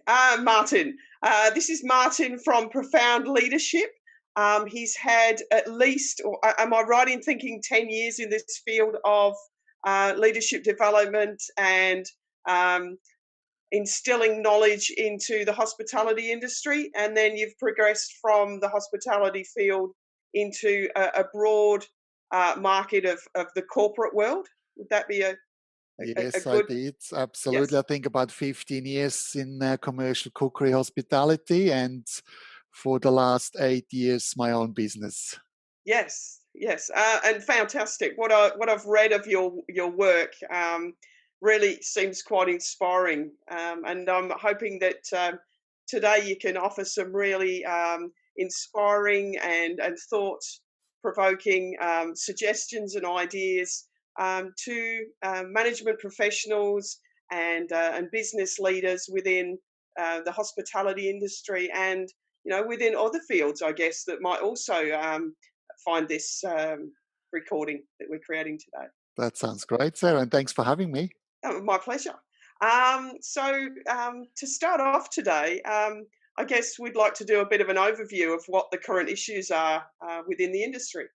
Martin. This is Martin from Profound Leadership. He's had at least, or am I right in thinking, 10 years in this field of leadership development and um, instilling knowledge into the hospitality industry? And then you've progressed from the hospitality field into a broad market of the corporate world. Would that be a Yes, I good, did. Absolutely. yes? I think about 15 years in commercial cookery hospitality, and for the last 8 years, my own business. Yes, yes, and fantastic. What I've read of your work really seems quite inspiring, and I'm hoping that today you can offer some really inspiring and thought provoking suggestions and ideas to management professionals and business leaders within the hospitality industry and within other fields, I guess, that might also find this recording that we're creating today. That sounds great, Sarah, and thanks for having me. My pleasure. To start off today, I guess we'd like to do a bit of an overview of what the current issues are within the industry.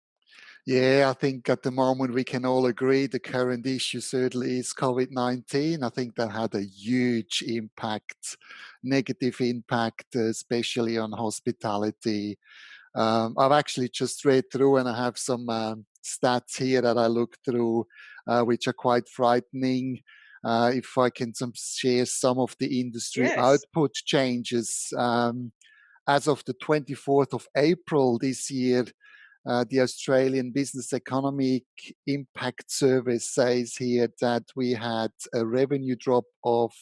Yeah, I think at the moment we can all agree the current issue certainly is COVID-19. I think that had a huge impact, negative impact, especially on hospitality. I've actually just read through and I have some stats here that I looked through, which are quite frightening. If I can share some of the industry Yes. output changes, as of the 24th of April this year, the Australian Business Economic Impact Service says here that we had a revenue drop of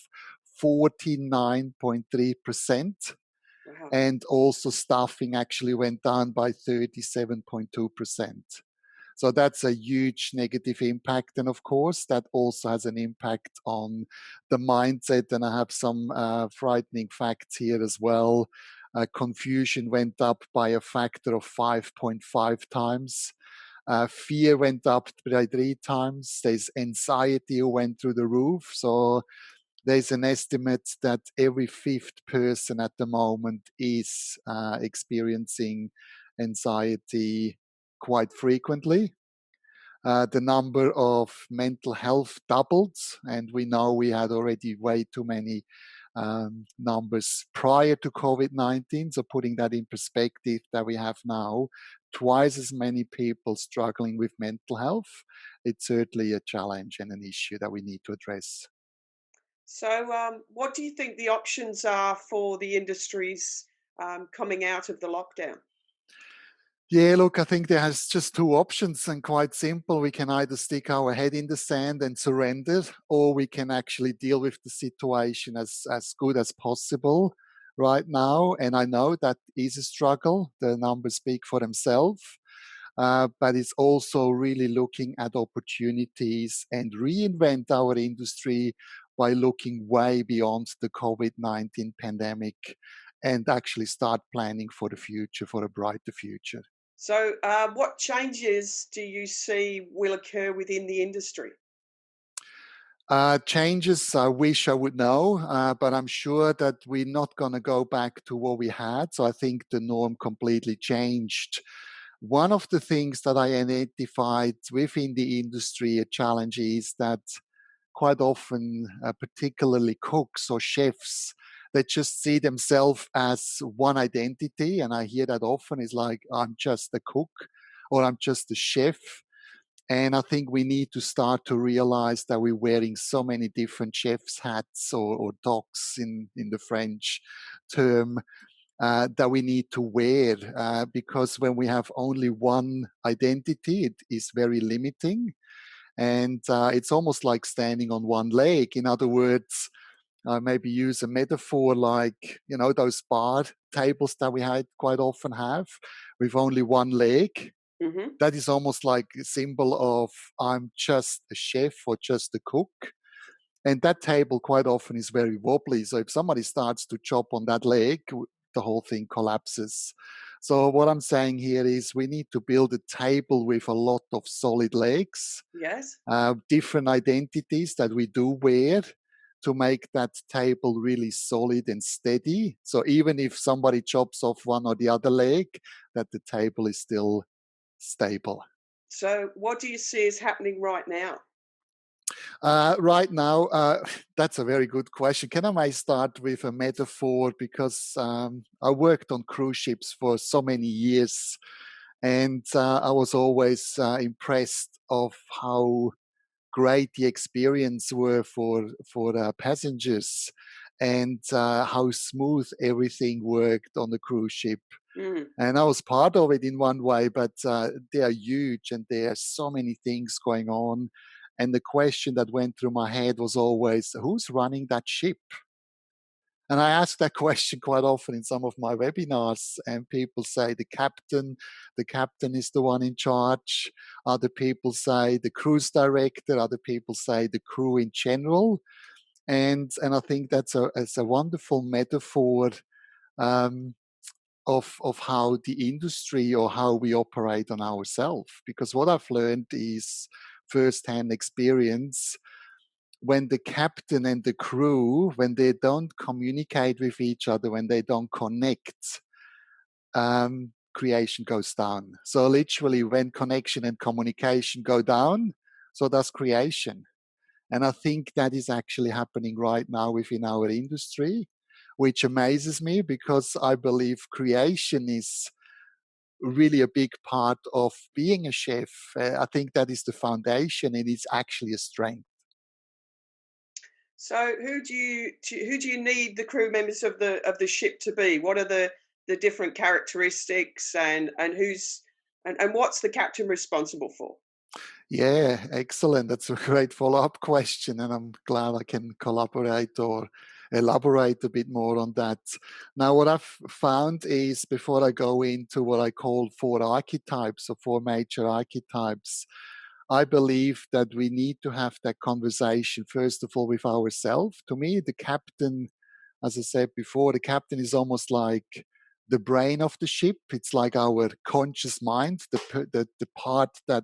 49.3%, Wow. and also staffing actually went down by 37.2%. So that's a huge negative impact. And of course, that also has an impact on the mindset. And I have some frightening facts here as well. Confusion went up by a factor of 5.5 times. Fear went up by 3 times. There's anxiety who went through the roof. So there's an estimate that every fifth person at the moment is experiencing anxiety quite frequently. The number of mental health doubled, and we know we had already way too many numbers prior to COVID-19. So, putting that in perspective, that we have now twice as many people struggling with mental health, it's certainly a challenge and an issue that we need to address. What do you think the options are for the industries coming out of the lockdown? Yeah, look, I think there's just two options and quite simple. We can either stick our head in the sand and surrender, or we can actually deal with the situation as good as possible right now. And I know that is a struggle. The numbers speak for themselves. But it's also really looking at opportunities and reinvent our industry by looking way beyond the COVID-19 pandemic and actually start planning for the future, for a brighter future. What changes do you see will occur within the industry? Changes, I wish I would know, but I'm sure that we're not going to go back to what we had. So I think the norm completely changed. One of the things that I identified within the industry, a challenge is that quite often, particularly cooks or chefs, they just see themselves as one identity. And I hear that often is like, I'm just a cook or I'm just a chef. And I think we need to start to realize that we're wearing so many different chef's hats or toques in the French term that we need to wear because when we have only one identity, it is very limiting. And it's almost like standing on one leg. In other words, maybe use a metaphor like, those bar tables that we had quite often have with only one leg. Hmm. That is almost like a symbol of I'm just a chef or just a cook. And that table quite often is very wobbly. So if somebody starts to chop on that leg, the whole thing collapses. So what I'm saying here is we need to build a table with a lot of solid legs, Yes. different identities that we do wear to make that table really solid and steady. So even if somebody chops off one or the other leg, that the table is still stable. So, what do you see is happening right now? Right now, that's a very good question. Can I may start with a metaphor because I worked on cruise ships for so many years, and I was always impressed of how great the experience were for the passengers, and how smooth everything worked on the cruise ship. Mm. And I was part of it in one way, but they are huge and there are so many things going on. And the question that went through my head was always, who's running that ship? And I ask that question quite often in some of my webinars, and people say the captain is the one in charge. Other people say the cruise director, other people say the crew in general. And I think it's a wonderful metaphor um, of how the industry or how we operate on ourselves. Because what I've learned is firsthand experience, when the captain and the crew, when they don't communicate with each other, when they don't connect, creation goes down. So literally, when connection and communication go down, so does creation. And I think that is actually happening right now within our industry, which amazes me because I believe creation is really a big part of being a chef. I think that is the foundation and it's actually a strength. So, who do you need the crew members of the ship to be? What are the different characteristics, and what's the captain responsible for? Yeah, excellent. That's a great follow up question. And I'm glad I can collaborate or elaborate a bit more on that. Now, what I've found is before I go into what I call four archetypes or four major archetypes, I believe that we need to have that conversation, first of all, with ourselves. To me, the captain, as I said before, the captain is almost like the brain of the ship. It's like our conscious mind, the part that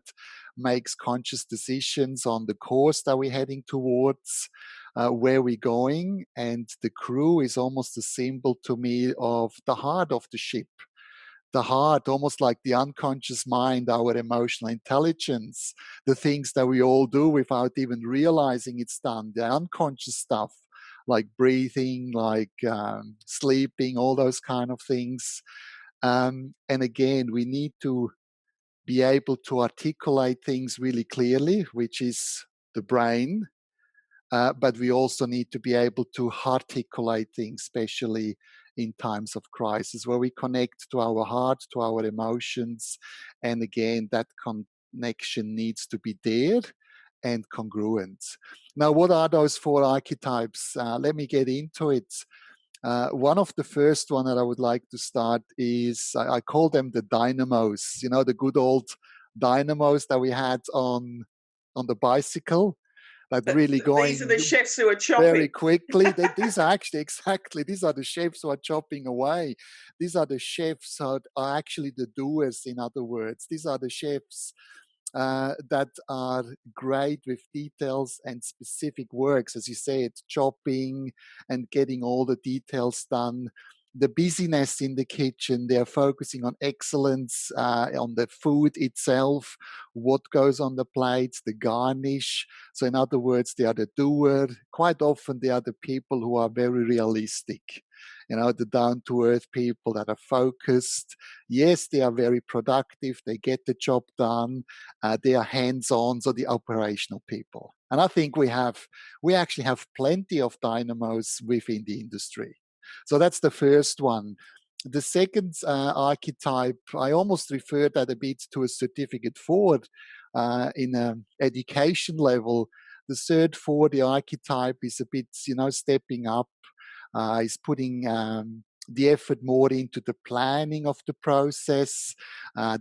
makes conscious decisions on the course that we're heading towards, where we're going. And the crew is almost a symbol to me of the heart of the ship, the heart, almost like the unconscious mind, our emotional intelligence, the things that we all do without even realizing it's done, the unconscious stuff like breathing, like sleeping, all those kind of things. And again, we need to be able to articulate things really clearly, which is the brain, but we also need to be able to articulate things, especially in times of crisis, where we connect to our heart, to our emotions. And again, that connection needs to be there and congruent. Now, what are those four archetypes? Let me get into it. One of the first one that I would like to start is I call them the dynamos. You know, the good old dynamos that we had on the bicycle that really These are going the chefs who are very chopping. quickly. These are actually exactly, these are the chefs who are chopping away. These are the chefs who are actually the doers, in other words. These are the chefs that are great with details and specific works, as you said, chopping and getting all the details done. The busyness in the kitchen, they are focusing on excellence, on the food itself, what goes on the plates, the garnish. So, in other words, they are the doer. Quite often, they are the people who are very realistic. You know, the down to earth people that are focused. Yes, they are very productive, they get the job done, they are hands-on, so the operational people. And I think we actually have plenty of dynamos within the industry. So that's the first one. The second archetype, I almost refer that a bit to a certificate forward in education level. The third for the archetype is a bit, stepping up, is putting the effort more into the planning of the process.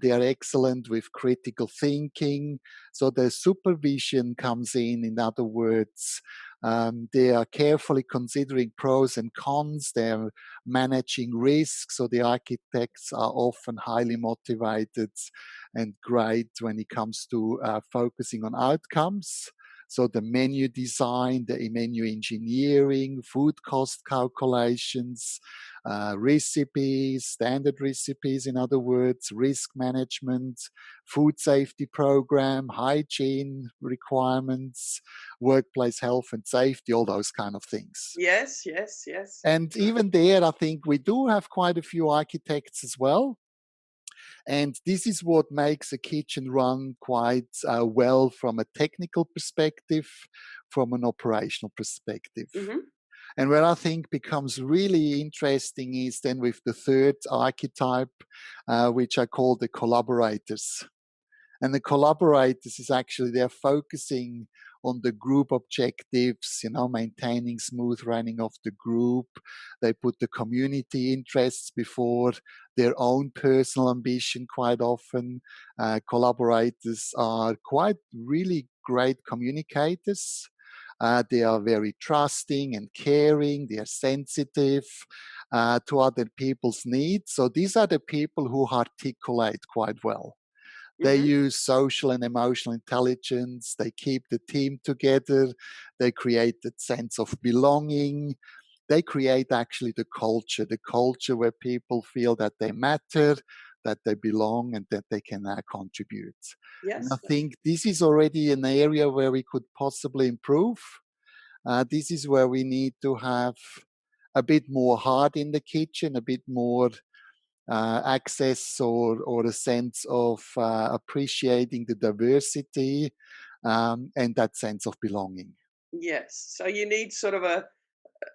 They are excellent with critical thinking. So the supervision comes in other words. They are carefully considering pros and cons. They're managing risks. So the architects are often highly motivated and great when it comes to focusing on outcomes. So the menu design, the menu engineering, food cost calculations, recipes, standard recipes, in other words, risk management, food safety program, hygiene requirements, workplace health and safety, all those kind of things. Yes, yes, yes. And even there, I think we do have quite a few architects as well. And this is what makes a kitchen run quite well from a technical perspective, from an operational perspective. Hmm. And where I think becomes really interesting is then with the third archetype, which I call the collaborators. And the collaborators is actually they're focusing on the group objectives, maintaining smooth running of the group. They put the community interests before their own personal ambition quite often. Collaborators are quite really great communicators. They are very trusting and caring. They are sensitive to other people's needs. So these are the people who articulate quite well. They Hmm. use social and emotional intelligence. They keep the team together. They create that sense of belonging. They create actually the culture where people feel that they matter, that they belong, and that they can contribute. And I Yes. think this is already an area where we could possibly improve. This is where we need to have a bit more heart in the kitchen, a bit more access or a sense of appreciating the diversity and that sense of belonging. Yes. So you need sort of a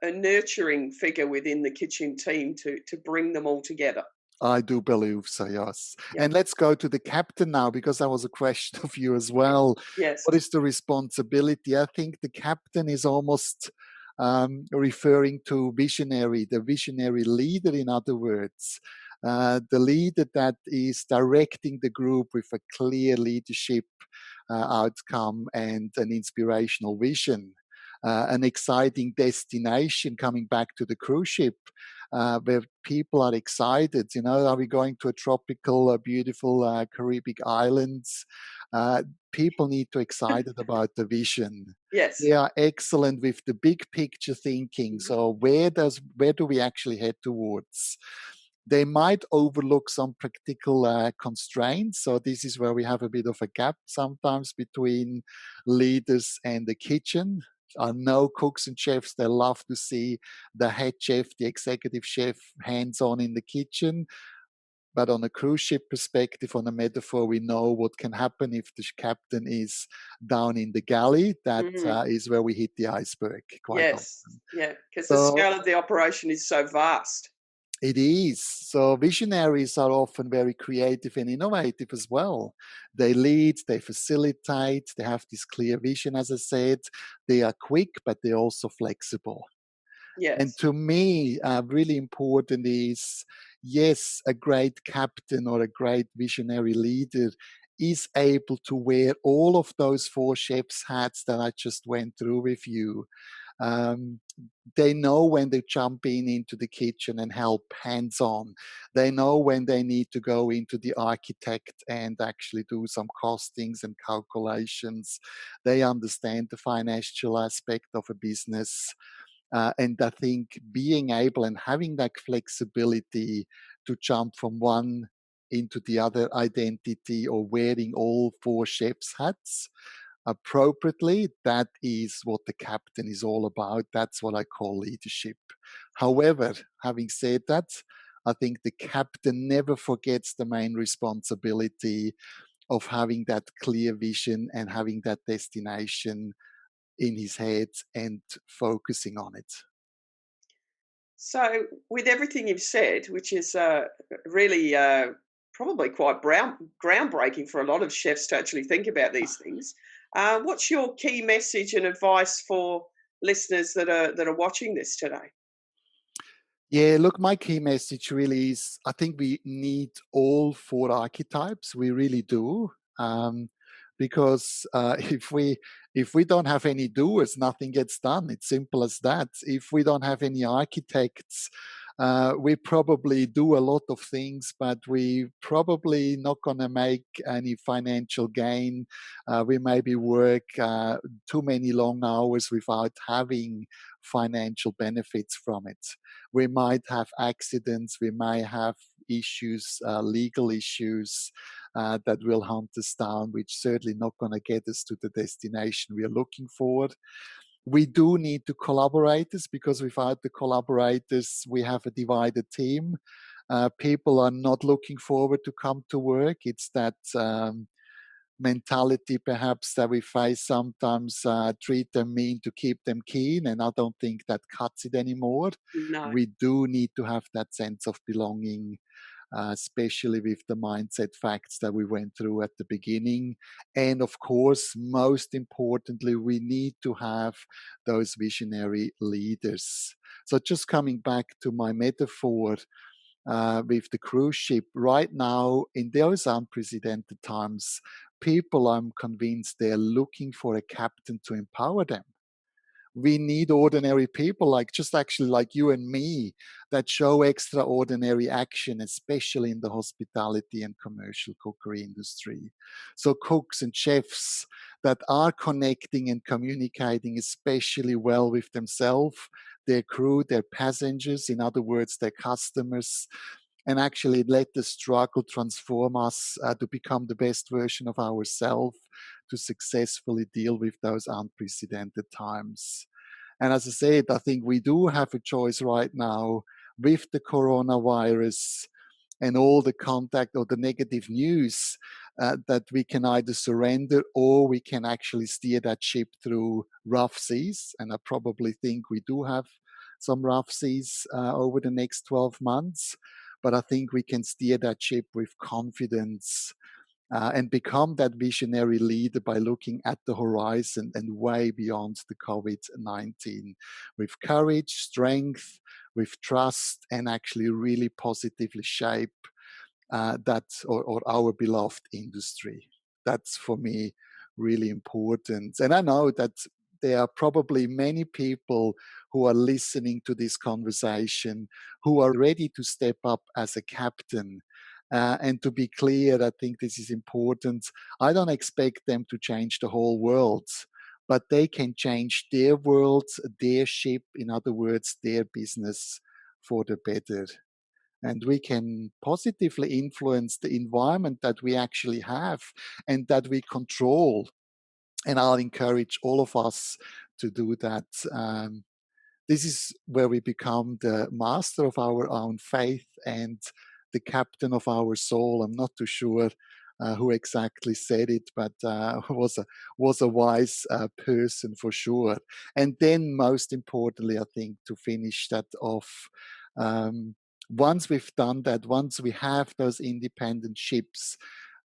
nurturing figure within the kitchen team to bring them all together. I do believe so, yes. Yeah. And let's go to the captain now, because that was a question of you as well. Yes. What is the responsibility? I think the captain is almost referring to visionary, the visionary leader, in other words. The leader that is directing the group with a clear leadership outcome and an inspirational vision. An exciting destination coming back to the cruise ship where people are excited. Are we going to a tropical, beautiful Caribbean islands? People need to excited about the vision. Yes. They are excellent with the big picture thinking. Mhm. So where do we actually head towards? They might overlook some practical constraints. So this is where we have a bit of a gap sometimes between leaders and the kitchen. I know cooks and chefs, they love to see the head chef, the executive chef, hands on in the kitchen. But on a cruise ship perspective, on a metaphor, we know what can happen if the captain is down in the galley. That Mhm. is where we hit the iceberg quite Yes. often. Yeah. Because the So scale of the operation is so vast. it is. So visionaries are often very creative and innovative as well. They lead, they facilitate, they have this clear vision, as I said. They are quick, but they're also flexible. And Yes. to me, really important is yes, a great captain or a great visionary leader is able to wear all of those four chef's hats that I just went through with you. Um, they know when they jump into the kitchen and help hands on. They know when they need to go into the architect and actually do some costings and calculations. They understand the financial aspect of a business. And I think being able and having that flexibility to jump from one into the other identity or wearing all four chef's hats appropriately, that is what the captain is all about. That's what I call leadership. However, having said that, I think the captain never forgets the main responsibility of having that clear vision and having that destination in his head and focusing on it. So, with everything you've said, which is really probably quite groundbreaking for a lot of chefs to actually think about these things, what's your key message and advice for listeners that are watching this today? Yeah, look, my key message really is I think we need all four archetypes. We really do. Because if we don't have any doers, nothing gets done. It's simple as that. If we don't have any architects, We probably do a lot of things, but we probably not going to make any financial gain. We maybe work too many long hours without having financial benefits from it. We might have accidents, we might have issues, legal issues that will hunt us down, which certainly not going to get us to the destination we are looking for. We do need to collaborators, because without the collaborators, we have a divided team. People are not looking forward to come to work. It's that mentality perhaps that we face sometimes, treat them mean to keep them keen, and I don't think that cuts it anymore. No. We do need to have that sense of belonging, especially with the mindset facts that we went through at the beginning. And of course, most importantly, we need to have those visionary leaders. So, just coming back to my metaphor with the cruise ship, right now, in those unprecedented times, people, I'm convinced, they're looking for a captain to empower them. We need ordinary people, like just actually like you and me, that show extraordinary action, especially in the hospitality and commercial cookery industry. So cooks and chefs that are connecting and communicating especially well with themselves, their crew, their passengers, in other words, their customers, and actually let the struggle transform us to become the best version of ourselves, to successfully deal with those unprecedented times. And as I said, I think we do have a choice right now with the coronavirus and all the contact or the negative news, that we can either surrender or we can actually steer that ship through rough seas. And I probably think we do have some rough seas over the next 12 months. But I think we can steer that ship with confidence and become that visionary leader by looking at the horizon and way beyond the COVID-19 with courage, strength, with trust, and actually really positively shape that or our beloved industry. That's for me really important. And I know that there are probably many people who are listening to this conversation who are ready to step up as a captain. And to be clear, I think this is important. I don't expect them to change the whole world, but they can change their world, their ship, in other words, their business for the better. And we can positively influence the environment that we actually have and that we control. And I'll encourage all of us to do that. This is where we become the master of our own faith and the captain of our soul. I'm not too sure who exactly said it, but was a wise person for sure. And then, most importantly, I think to finish that off, once we've done that, once we have those independent ships,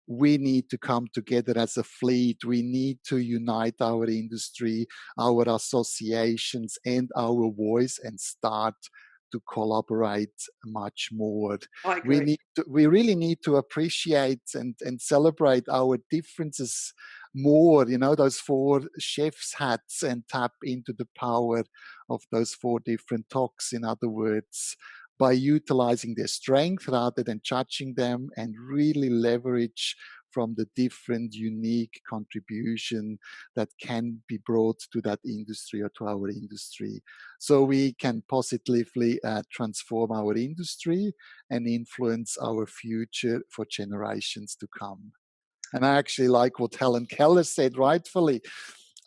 we need to come together as a fleet. We need to unite our industry, our associations, and our voice and start to collaborate much more. I agree. We really need to appreciate and celebrate our differences more, those four chef's hats, and tap into the power of those four different talks, in other words, by utilizing their strength rather than judging them, and really leverage from the different unique contribution that can be brought to that industry or to our industry. So we can positively transform our industry and influence our future for generations to come. And I actually like what Helen Keller said rightfully.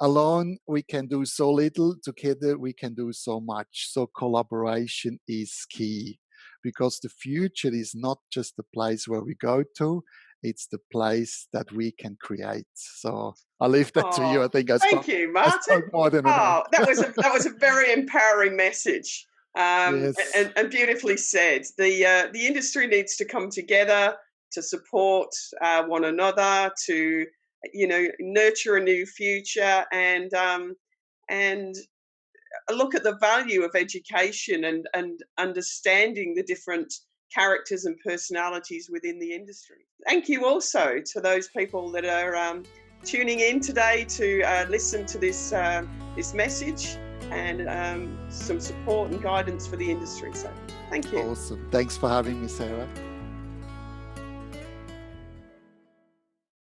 Alone, we can do so little. Together, we can do so much. So collaboration is key, because the future is not just the place where we go to, it's the place that we can create. So I'll leave that to you. Oh, I think thank you, I Martin. spoke more than enough. Oh, that was a very empowering message, Yes. and beautifully said. The industry needs to come together to support one another, to nurture a new future, and look at the value of education and understanding the different characters and personalities within the industry. Thank you also to those people that are tuning in today to listen to this message and some support and guidance for the industry. So Thank you. Awesome. Thanks for having me, Sarah.